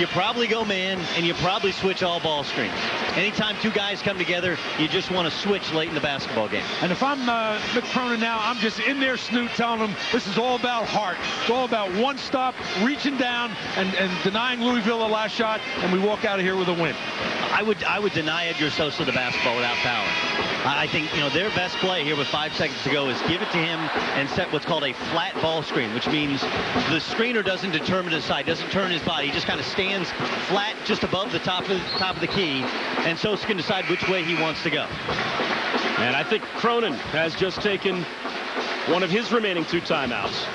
You probably go man, and you probably switch all ball screens. Anytime two guys come together, you just want to switch late in the basketball game. And if I'm Mick Cronin now, I'm just in their snoot telling them this is all about heart. It's all about one stop, reaching down, and denying Louisville a last shot, and we walk out of here with a win. I would deny Edgar Sosa the basketball without fouling. I think their best play here with 5 seconds to go is give it to him and set what's called a flat ball screen, which means the screener doesn't determine his side, doesn't turn his body, he just kind of stands flat just above the top of the key, and Sosa can decide which way he wants to go. And I think Cronin has just taken one of his remaining 2 timeouts.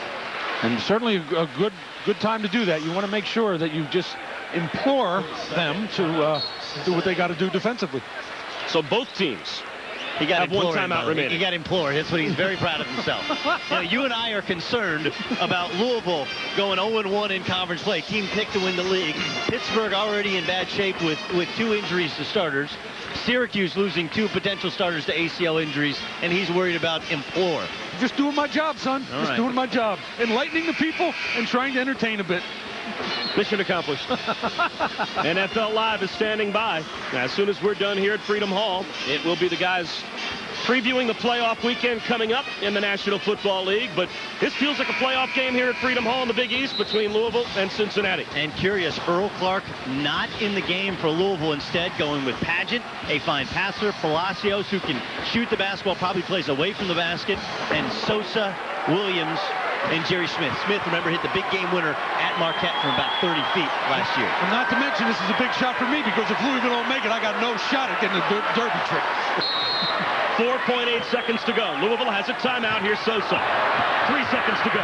And certainly a good time to do that. You want to make sure that you just implore them to do what they got to do defensively. So both teams He got have 1 timeout remaining. He got implored. That's what he's very proud of himself. You and I are concerned about Louisville going 0-1 in conference play. Team picked to win the league. Pittsburgh already in bad shape with 2 injuries to starters. Syracuse losing 2 potential starters to ACL injuries, and he's worried about implore. Just doing my job, son. All just right. doing my job. Enlightening the people and trying to entertain a bit. Mission accomplished. NFL Live is standing by. As soon as we're done here at Freedom Hall, it will be the guys previewing the playoff weekend coming up in the National Football League. But this feels like a playoff game here at Freedom Hall in the Big East between Louisville and Cincinnati. And curious, Earl Clark not in the game for Louisville, instead going with Pageant, a fine passer, Palacios, who can shoot the basketball, probably plays away from the basket, and Sosa, Williams, and Jerry Smith. Smith, remember, hit the big game winner at Marquette from about 30 feet last year. And not to mention, this is a big shot for me, because if Louisville don't make it, I got no shot at getting a derby trick. 4.8 seconds to go. Louisville has a timeout. Here's Sosa. 3 seconds to go.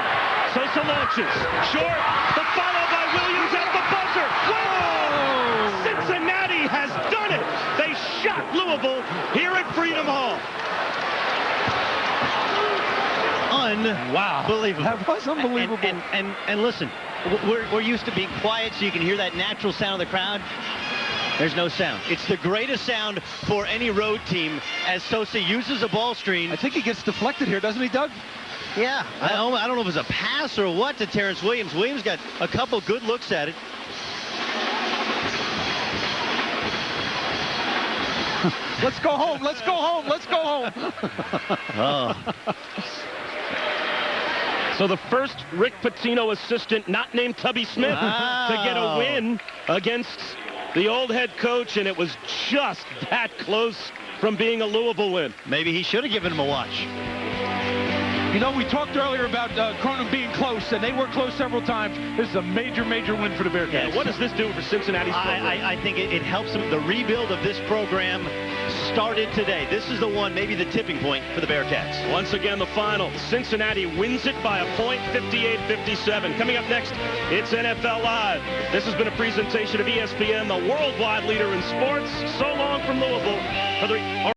Sosa launches. Short. The follow by Williams at the buzzer. Whoa! Cincinnati has done it. They shot Louisville here at Freedom Hall. Unbelievable. That was unbelievable. And listen, we're used to being quiet so you can hear that natural sound of the crowd. There's no sound. It's the greatest sound for any road team as Sosa uses a ball screen. I think he gets deflected here, doesn't he, Doug? Yeah. I don't know if it's a pass or what to Terrence Williams. Williams got a couple good looks at it. Let's go home. Let's go home. Let's go home. Oh. So the first Rick Pitino assistant, not named Tubby Smith, to get a win against the old head coach, and it was just that close from being a Louisville win. Maybe he should have given him a watch. We talked earlier about Cronin being close, and they were close several times. This is a major, major win for the Bearcats. Yeah, what does this do for Cincinnati's program? I think it helps them. The rebuild of this program started today. This is the one, maybe the tipping point for the Bearcats. Once again, the final. Cincinnati wins it by a point, 58-57. Coming up next, it's NFL Live. This has been a presentation of ESPN, the worldwide leader in sports. So long from Louisville for the